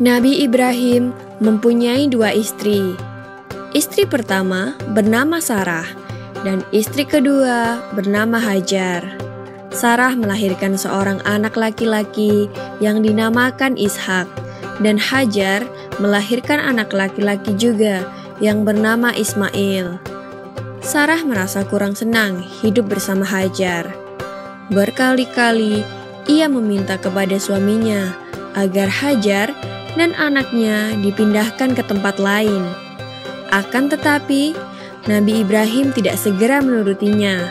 Nabi Ibrahim mempunyai dua istri. Istri pertama bernama Sarah dan istri kedua bernama Hajar. Sarah melahirkan seorang anak laki-laki yang dinamakan Ishak, dan Hajar melahirkan anak laki-laki juga yang bernama Ismail. Sarah merasa kurang senang hidup bersama Hajar. Berkali-kali ia meminta kepada suaminya agar Hajar dan anaknya dipindahkan ke tempat lain. Akan tetapi, Nabi Ibrahim tidak segera menurutinya.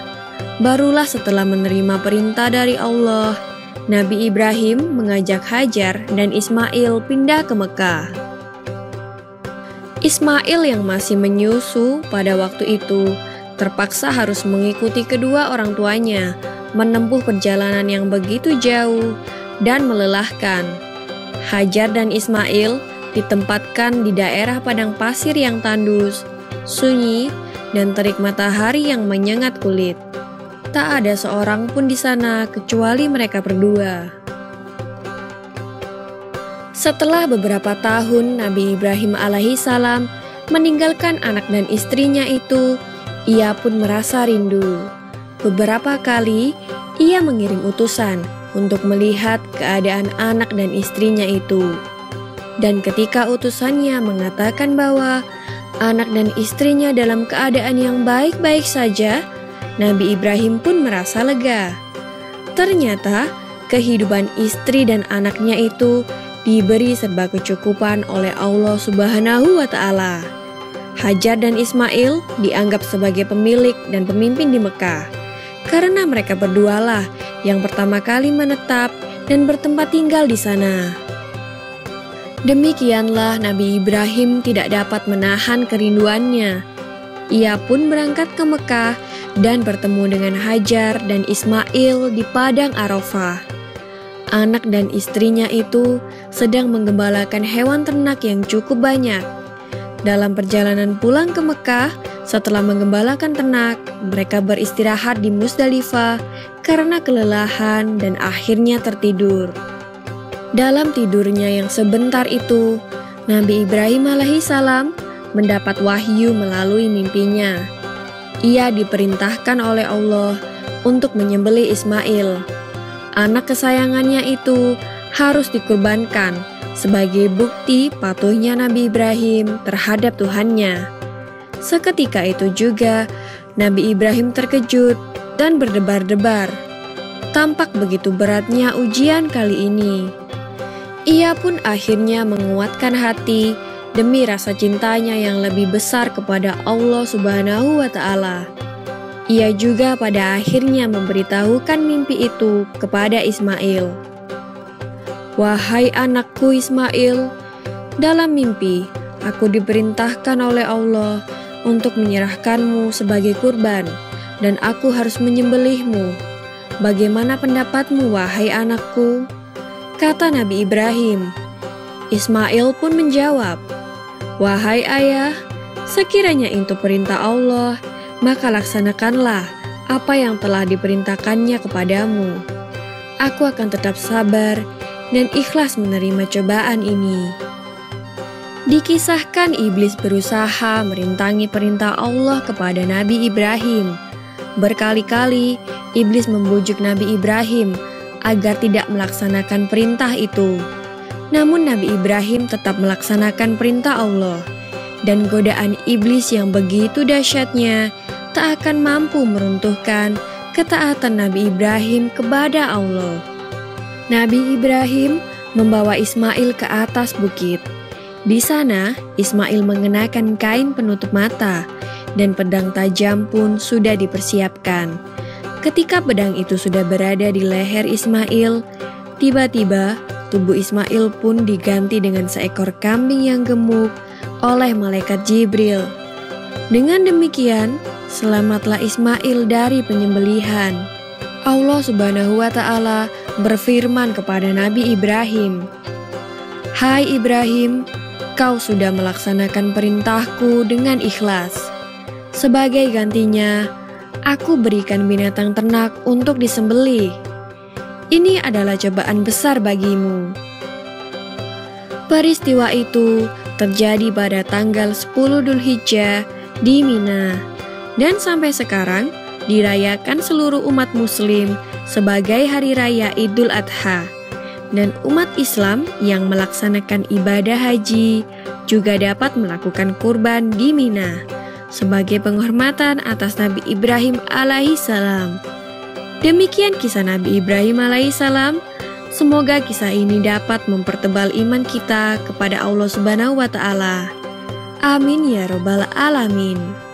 Barulah setelah menerima perintah dari Allah, Nabi Ibrahim mengajak Hajar dan Ismail pindah ke Mekah. Ismail yang masih menyusu pada waktu itu terpaksa harus mengikuti kedua orang tuanya menempuh perjalanan yang begitu jauh dan melelahkan. Hajar dan Ismail ditempatkan di daerah padang pasir yang tandus, sunyi, dan terik matahari yang menyengat kulit. Tak ada seorang pun di sana kecuali mereka berdua. Setelah beberapa tahun Nabi Ibrahim alaihissalam meninggalkan anak dan istrinya itu, ia pun merasa rindu. Beberapa kali ia mengirim utusan untuk melihat keadaan anak dan istrinya itu. Dan ketika utusannya mengatakan bahwa anak dan istrinya dalam keadaan yang baik-baik saja, Nabi Ibrahim pun merasa lega. Ternyata kehidupan istri dan anaknya itu diberi serba kecukupan oleh Allah Subhanahu wa Ta'ala. Hajar dan Ismail dianggap sebagai pemilik dan pemimpin di Mekah, karena mereka berdualah yang pertama kali menetap dan bertempat tinggal di sana. Demikianlah Nabi Ibrahim tidak dapat menahan kerinduannya. Ia pun berangkat ke Mekah dan bertemu dengan Hajar dan Ismail di padang Arafah. Anak dan istrinya itu sedang menggembalakan hewan ternak yang cukup banyak. Dalam perjalanan pulang ke Mekah, setelah menggembalakan ternak, mereka beristirahat di Musdalifah karena kelelahan dan akhirnya tertidur. Dalam tidurnya yang sebentar itu, Nabi Ibrahim alaihissalam mendapat wahyu melalui mimpinya. Ia diperintahkan oleh Allah untuk menyembelih Ismail. Anak kesayangannya itu harus dikurbankan sebagai bukti patuhnya Nabi Ibrahim terhadap Tuhannya. Seketika itu juga Nabi Ibrahim terkejut dan berdebar-debar. Tampak begitu beratnya ujian kali ini. Ia pun akhirnya menguatkan hati demi rasa cintanya yang lebih besar kepada Allah Subhanahu wa Ta'ala. Ia juga pada akhirnya memberitahukan mimpi itu kepada Ismail. "Wahai anakku Ismail, dalam mimpi aku diperintahkan oleh Allah untuk menyerahkanmu sebagai kurban, dan aku harus menyembelihmu. Bagaimana pendapatmu, wahai anakku?" Kata Nabi Ibrahim. Ismail pun menjawab, "Wahai ayah, sekiranya itu perintah Allah, maka laksanakanlah apa yang telah diperintahkannya kepadamu. Aku akan tetap sabar dan ikhlas menerima cobaan ini." Dikisahkan iblis berusaha merintangi perintah Allah kepada Nabi Ibrahim. Berkali-kali iblis membujuk Nabi Ibrahim agar tidak melaksanakan perintah itu. Namun Nabi Ibrahim tetap melaksanakan perintah Allah, dan godaan iblis yang begitu dahsyatnya tak akan mampu meruntuhkan ketaatan Nabi Ibrahim kepada Allah. Nabi Ibrahim membawa Ismail ke atas bukit. Di sana Ismail mengenakan kain penutup mata, dan pedang tajam pun sudah dipersiapkan. Ketika pedang itu sudah berada di leher Ismail, tiba-tiba tubuh Ismail pun diganti dengan seekor kambing yang gemuk oleh malaikat Jibril. Dengan demikian, selamatlah Ismail dari penyembelihan. Allah Subhanahu wa Ta'ala berfirman kepada Nabi Ibrahim, "Hai Ibrahim, kau sudah melaksanakan perintahku dengan ikhlas. Sebagai gantinya, aku berikan binatang ternak untuk disembelih. Ini adalah cobaan besar bagimu." Peristiwa itu terjadi pada tanggal 10 Dzulhijjah di Mina, dan sampai sekarang dirayakan seluruh umat muslim sebagai hari raya Idul Adha. Dan umat Islam yang melaksanakan ibadah haji juga dapat melakukan kurban di Mina sebagai penghormatan atas Nabi Ibrahim alaihissalam. Demikian kisah Nabi Ibrahim alaihissalam. Semoga kisah ini dapat mempertebal iman kita kepada Allah Subhanahu wa Ta'ala. Amin ya Robbal 'Alamin.